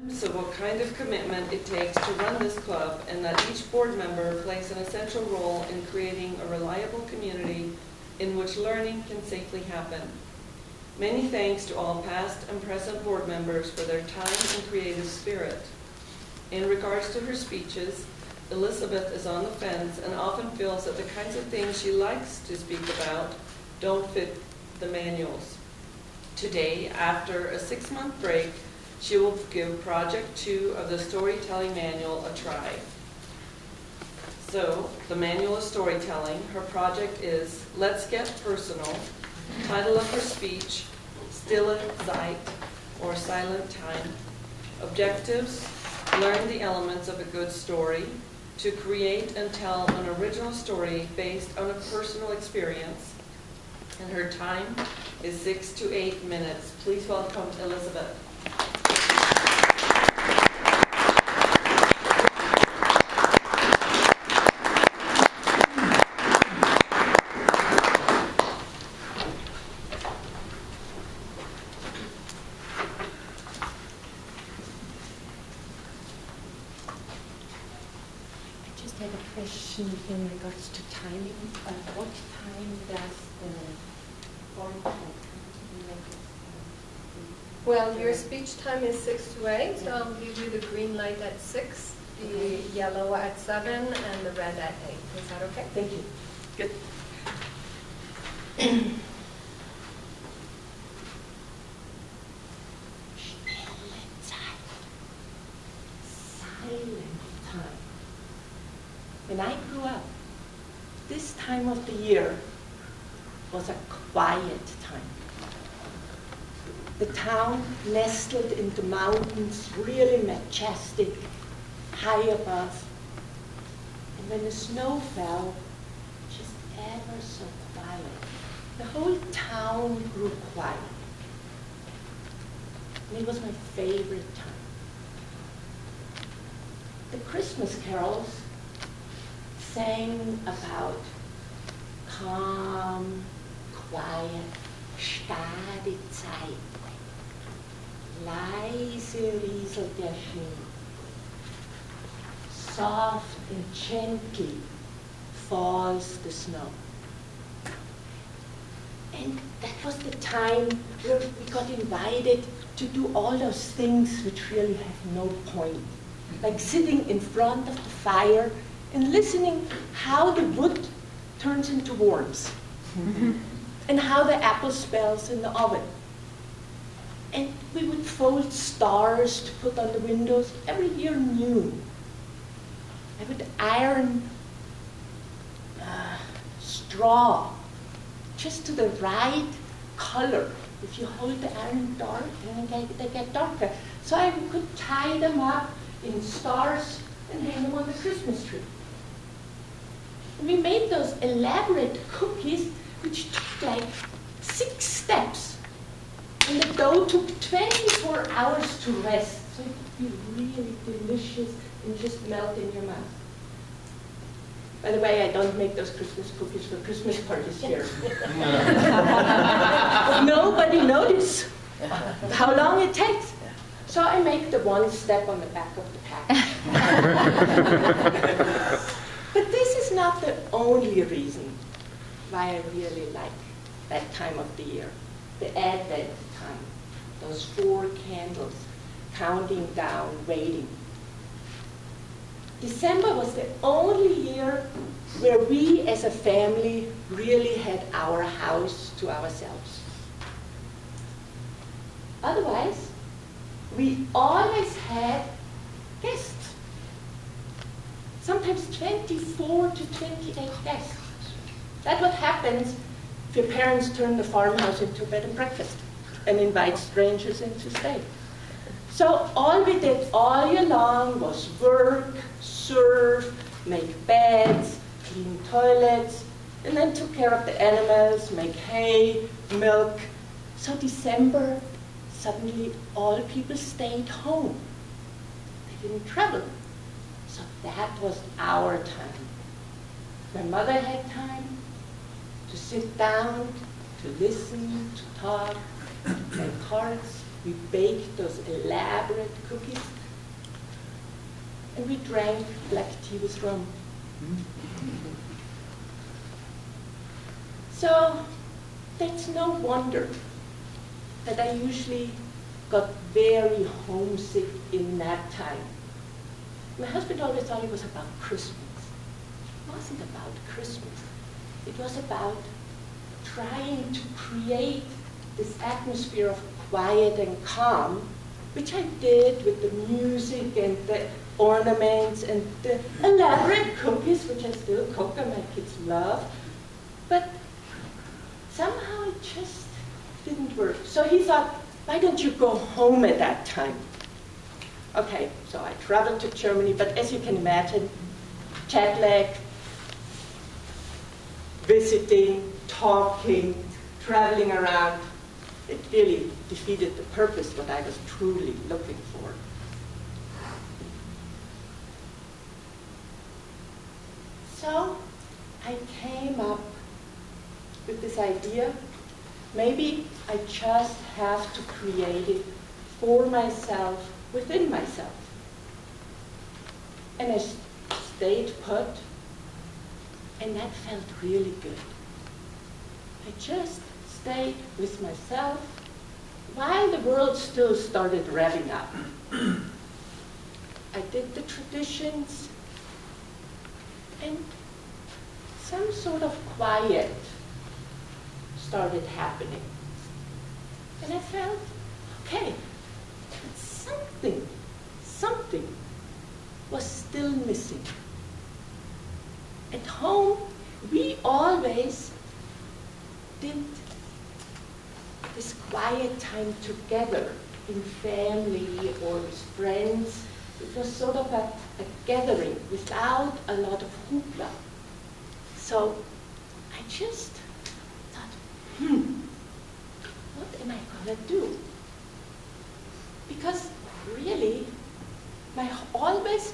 So what kind of commitment it takes to run this club, and that each board member plays an essential role in creating a reliable community in which learning can safely happen. Many thanks to all past and present board members for their time and creative spirit. In regards to her speeches, Elizabeth is on the fence and often feels that the kinds of things she likes to speak about don't fit the manuals. Today, after a 6-month break, she will give Project 2 of the Storytelling Manual a try. So, the Manual of Storytelling, her project is Let's Get Personal. Title of her speech, Stille Zeit, or Silent Time. Objectives, learn the elements of a good story, to create and tell an original story based on a personal experience. And her time is 6 to 8 minutes. Please welcome Elizabeth. I have a question in regards to timing. What time does the foreign Well, your speech time is 6 to 8, so I'll give you the green light at 6, the yellow at 7, and the red at 8. Is that okay? Thank you. Good. Silent time. When I grew up, this time of the year was a quiet time. The town nestled in the mountains, really majestic, high above. And when the snow fell, just ever so quiet, the whole town grew quiet. And it was my favorite time. The Christmas carols sang about calm, quiet, starre Zeit. Leise rieselt der Schnee. Soft and gently falls the snow. And that was the time where we got invited to do all those things which really have no point. Like sitting in front of the fire and listening how the wood turns into worms and how the apple spells in the oven. And we would fold stars to put on the windows every year new. I would iron straw just to the right color. If you hold the iron dark, then they get darker. So I could tie them up in stars and hang them on the Christmas tree. And we made those elaborate cookies which took like 6 steps. And the dough took 24 hours to rest. So it would be really delicious and just melt in your mouth. By the way, I don't make those Christmas cookies for Christmas parties here. Nobody noticed how long it takes. So I make the one step on the back of the package. But this is not the only reason why I really like that time of the year. The Advent time, those 4 candles, counting down, waiting. December was the only year where we as a family really had our house to ourselves. Otherwise, we always had guests. Sometimes 24 to 28 guests. That's what happens if your parents turn the farmhouse into a bed and breakfast and invite strangers in to stay. So all we did all year long was work, serve, make beds, clean toilets, and then took care of the animals, make hay, milk. So December, suddenly all people stayed home. They didn't travel. So that was our time. My mother had time to sit down, to listen, to talk, to play cards, We baked those elaborate cookies, and we drank black tea with rum. So that's no wonder that I usually got very homesick in nap time. My husband always thought it was about Christmas. It wasn't about Christmas. It was about trying to create this atmosphere of quiet and calm, which I did with the music and the ornaments and the elaborate cookies, which I still cook and my kids love. But somehow it just didn't work. So he thought, why don't you go home at that time? Okay, so I traveled to Germany, but as you can imagine, jet lag, visiting, talking, traveling around, it really defeated the purpose, what I was truly looking for. So I came up with this idea, maybe I just have to create it for myself, within myself. And I stayed put, and that felt really good. I just stayed with myself while the world still started revving up. I did the traditions, and some sort of quiet started happening. And I felt, okay, but something was still missing. At home, we always did this quiet time together in family or with friends. It was sort of a gathering without a lot of hoopla. So I just thought, what am I gonna do? Because really, my hopes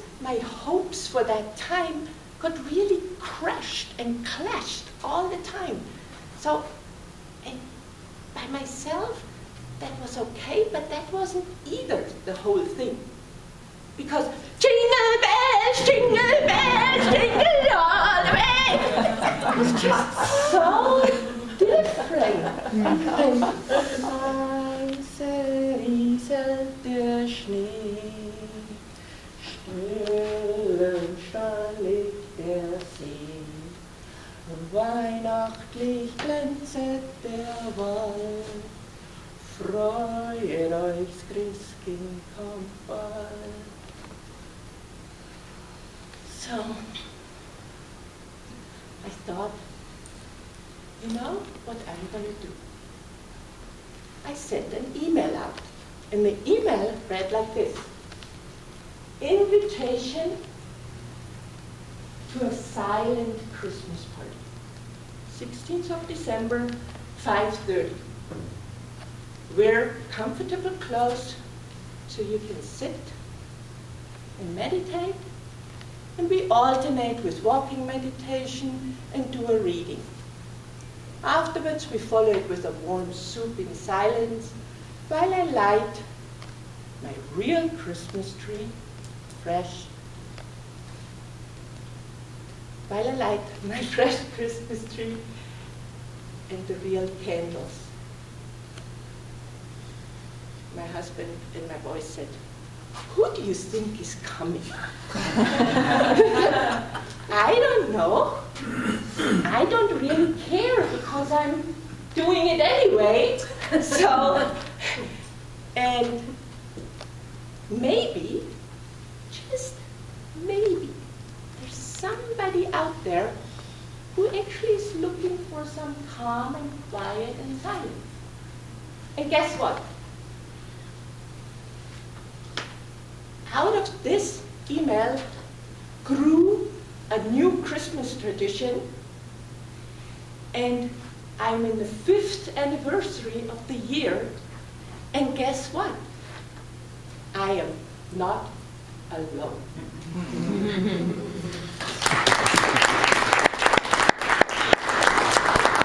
for that time got really crushed and clashed all the time. So, and by myself, that was okay, but that wasn't either the whole thing. Because jingle bells, jingle all the way. It was just so different. Leise rieselt der Schnee, still und starr liegt der See, weihnachtlich glänzet der Wald, freut euch, Christkind kommt bald. So, I thought, you know what I'm going to do? I sent an email out, and the email read like this: invitation to a silent Christmas party, 16th of December, 5:30. Wear comfortable clothes so you can sit and meditate, and we alternate with walking meditation and do a reading. Afterwards, we follow it with a warm soup in silence while I light my real Christmas tree, fresh. While I light my fresh Christmas tree and the real candles. My husband and my boys said, "Who do you think is coming?" I don't know. I don't really care because I'm doing it anyway. So, and maybe, just maybe, there's somebody out there who actually is looking for some calm and quiet and silence. And guess what? Out of this email grew a new Christmas tradition, and I'm in the 5th anniversary of the year, and guess what? I am not alone.